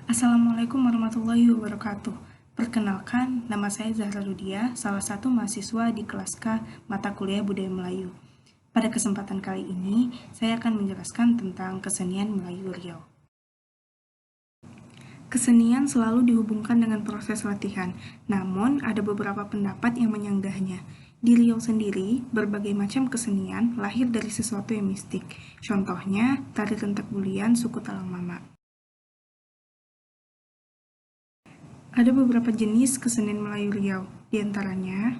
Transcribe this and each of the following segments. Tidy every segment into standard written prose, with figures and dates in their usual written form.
Assalamualaikum warahmatullahi wabarakatuh. Perkenalkan, nama saya Zahra Rudia, salah satu mahasiswa di kelas K mata kuliah Budaya Melayu. Pada kesempatan kali ini, saya akan menjelaskan tentang kesenian Melayu Riau. Kesenian selalu dihubungkan dengan proses latihan, namun ada beberapa pendapat yang menyanggahnya. Di Riau sendiri, berbagai macam kesenian lahir dari sesuatu yang mistik. Contohnya, tari rentak bulian suku Talang Mama. Ada beberapa jenis kesenian Melayu Riau, di antaranya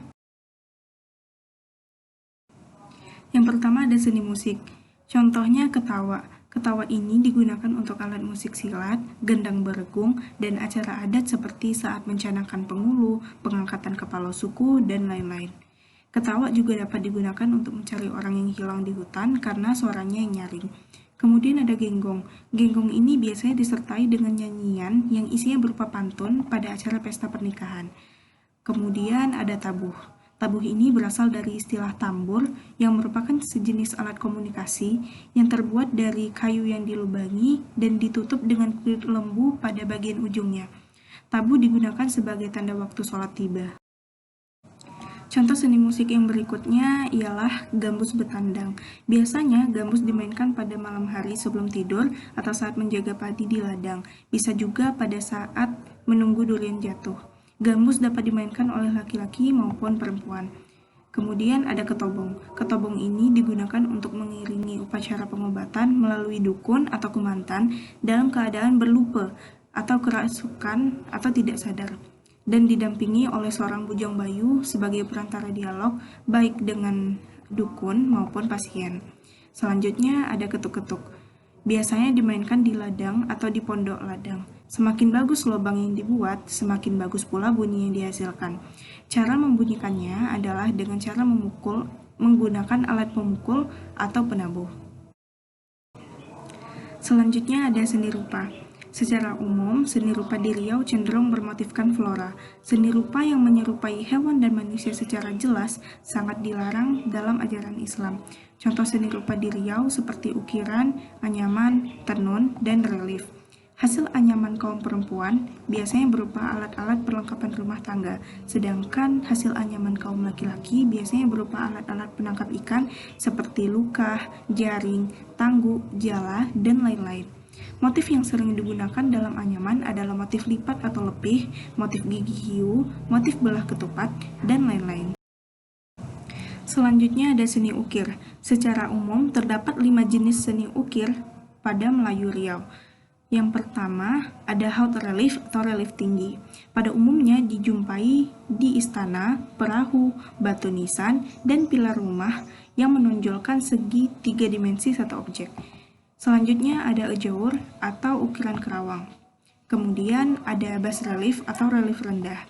yang pertama ada seni musik. Contohnya ketawa. Ketawa ini digunakan untuk alat musik silat, gendang beregung, dan acara adat seperti saat mencanangkan pengulu, pengangkatan kepala suku, dan lain-lain. Ketawa juga dapat digunakan untuk mencari orang yang hilang di hutan karena suaranya yang nyaring. Kemudian ada genggong. Genggong ini biasanya disertai dengan nyanyian yang isinya berupa pantun pada acara pesta pernikahan. Kemudian ada tabuh. Tabuh ini berasal dari istilah tambur yang merupakan sejenis alat komunikasi yang terbuat dari kayu yang dilubangi dan ditutup dengan kulit lembu pada bagian ujungnya. Tabuh digunakan sebagai tanda waktu sholat tiba. Contoh seni musik yang berikutnya ialah gambus betandang. Biasanya gambus dimainkan pada malam hari sebelum tidur atau saat menjaga padi di ladang. Bisa juga pada saat menunggu durian jatuh. Gambus dapat dimainkan oleh laki-laki maupun perempuan. Kemudian ada ketobong. Ketobong ini digunakan untuk mengiringi upacara pengobatan melalui dukun atau kumantan dalam keadaan berlupa atau kerasukan atau tidak sadar, dan didampingi oleh seorang bujang bayu sebagai perantara dialog baik dengan dukun maupun pasien. Selanjutnya ada ketuk-ketuk. Biasanya dimainkan di ladang atau di pondok ladang. Semakin bagus lubang yang dibuat, semakin bagus pula bunyi yang dihasilkan. Cara membunyikannya adalah dengan cara memukul menggunakan alat pemukul atau penabuh. Selanjutnya ada seni rupa. Secara umum, seni rupa di Riau cenderung bermotifkan flora. Seni rupa yang menyerupai hewan dan manusia secara jelas sangat dilarang dalam ajaran Islam. Contoh seni rupa di Riau seperti ukiran, anyaman, tenun, dan relief. Hasil anyaman kaum perempuan biasanya berupa alat-alat perlengkapan rumah tangga, sedangkan hasil anyaman kaum laki-laki biasanya berupa alat-alat penangkap ikan seperti lukah, jaring, tanggu, jala, dan lain-lain. Motif yang sering digunakan dalam anyaman adalah motif lipat atau lepih, motif gigi hiu, motif belah ketupat, dan lain-lain. Selanjutnya ada seni ukir. Secara umum, terdapat 5 jenis seni ukir pada Melayu Riau. Yang pertama, ada haut relief atau relief tinggi. Pada umumnya dijumpai di istana, perahu, batu nisan, dan pilar rumah yang menonjolkan segi 3 dimensi satu objek. Selanjutnya ada ejaur atau ukiran kerawang. Kemudian ada bas relief atau relief rendah.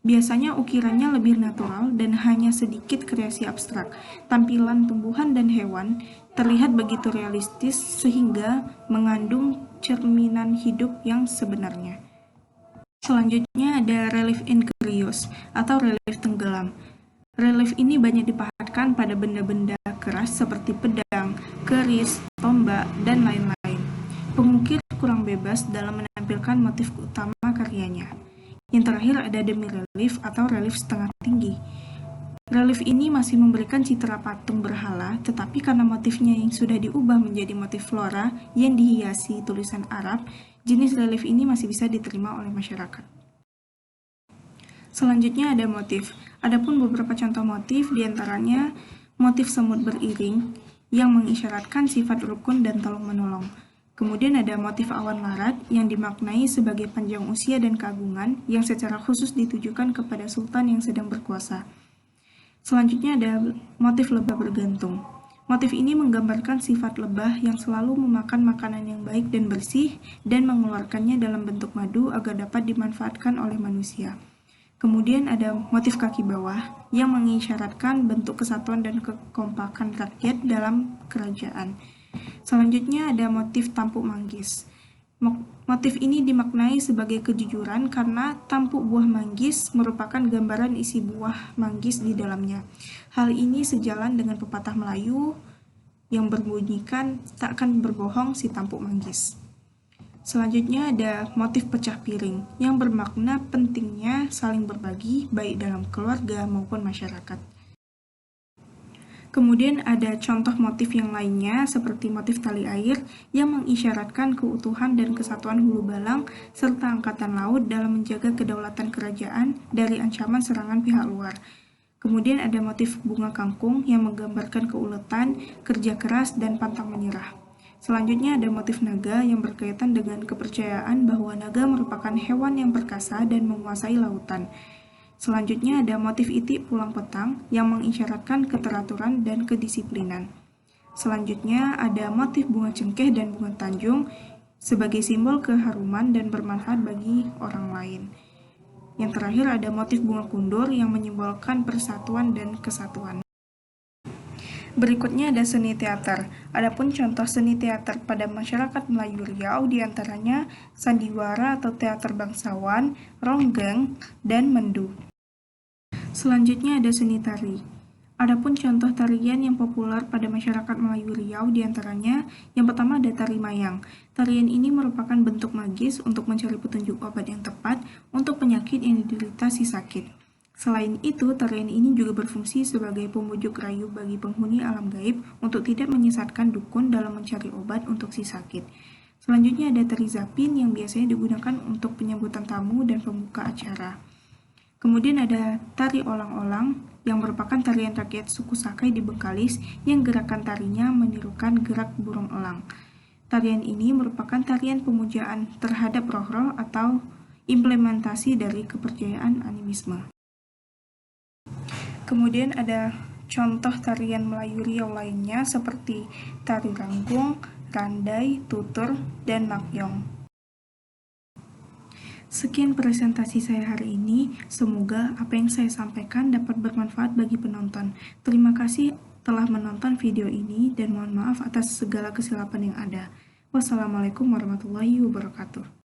Biasanya ukirannya lebih natural dan hanya sedikit kreasi abstrak. Tampilan tumbuhan dan hewan terlihat begitu realistis sehingga mengandung cerminan hidup yang sebenarnya. Selanjutnya ada relief incurious atau relief tenggelam. Relief ini banyak dipahatkan pada benda-benda keras seperti pedang, keris, tombak, dan lain-lain. Pengukir kurang bebas dalam menampilkan motif utama karyanya. Yang terakhir ada demi relief atau relief setengah tinggi. Relief ini masih memberikan citra patung berhala, tetapi karena motifnya yang sudah diubah menjadi motif flora yang dihiasi tulisan Arab, jenis relief ini masih bisa diterima oleh masyarakat. Selanjutnya ada motif. Adapun beberapa contoh motif, diantaranya motif semut beriring yang mengisyaratkan sifat rukun dan tolong-menolong. Kemudian ada motif awan larat yang dimaknai sebagai panjang usia dan keagungan yang secara khusus ditujukan kepada sultan yang sedang berkuasa. Selanjutnya ada motif lebah bergantung. Motif ini menggambarkan sifat lebah yang selalu memakan makanan yang baik dan bersih dan mengeluarkannya dalam bentuk madu agar dapat dimanfaatkan oleh manusia. Kemudian ada motif kaki bawah yang mengisyaratkan bentuk kesatuan dan kekompakan rakyat dalam kerajaan. Selanjutnya ada motif tampuk manggis. Motif ini dimaknai sebagai kejujuran karena tampuk buah manggis merupakan gambaran isi buah manggis di dalamnya. Hal ini sejalan dengan pepatah Melayu yang berbunyikan tak akan berbohong si tampuk manggis. Selanjutnya ada motif pecah piring yang bermakna pentingnya saling berbagi baik dalam keluarga maupun masyarakat. Kemudian ada contoh motif yang lainnya seperti motif tali air yang mengisyaratkan keutuhan dan kesatuan Hulu Balang serta Angkatan Laut dalam menjaga kedaulatan kerajaan dari ancaman serangan pihak luar. Kemudian ada motif bunga kangkung yang menggambarkan keuletan, kerja keras, dan pantang menyerah. Selanjutnya ada motif naga yang berkaitan dengan kepercayaan bahwa naga merupakan hewan yang perkasa dan menguasai lautan. Selanjutnya ada motif itik pulang petang yang mengisyaratkan keteraturan dan kedisiplinan. Selanjutnya ada motif bunga cengkeh dan bunga tanjung sebagai simbol keharuman dan bermanfaat bagi orang lain. Yang terakhir ada motif bunga kundur yang menyimbolkan persatuan dan kesatuan. Berikutnya ada seni teater. Adapun contoh seni teater pada masyarakat Melayu Riau diantaranya sandiwara atau teater bangsawan, ronggeng, dan mendu. Selanjutnya ada seni tari. Adapun contoh tarian yang populer pada masyarakat Melayu Riau diantaranya yang pertama ada tari mayang. Tarian ini merupakan bentuk magis untuk mencari petunjuk obat yang tepat untuk penyakit yang diderita si sakit. Selain itu, tarian ini juga berfungsi sebagai pemujuk rayu bagi penghuni alam gaib untuk tidak menyesatkan dukun dalam mencari obat untuk si sakit. Selanjutnya ada tari zapin yang biasanya digunakan untuk penyambutan tamu dan pembuka acara. Kemudian ada tari olang-olang yang merupakan tarian rakyat suku Sakai di Bengkalis yang gerakan tarinya menirukan gerak burung elang. Tarian ini merupakan tarian pemujaan terhadap roh-roh atau implementasi dari kepercayaan animisme. Kemudian ada contoh tarian Melayu Riau lainnya seperti tari ranggung, randai, tutur, dan makyong. Sekian presentasi saya hari ini, semoga apa yang saya sampaikan dapat bermanfaat bagi penonton. Terima kasih telah menonton video ini dan mohon maaf atas segala kesilapan yang ada. Wassalamualaikum warahmatullahi wabarakatuh.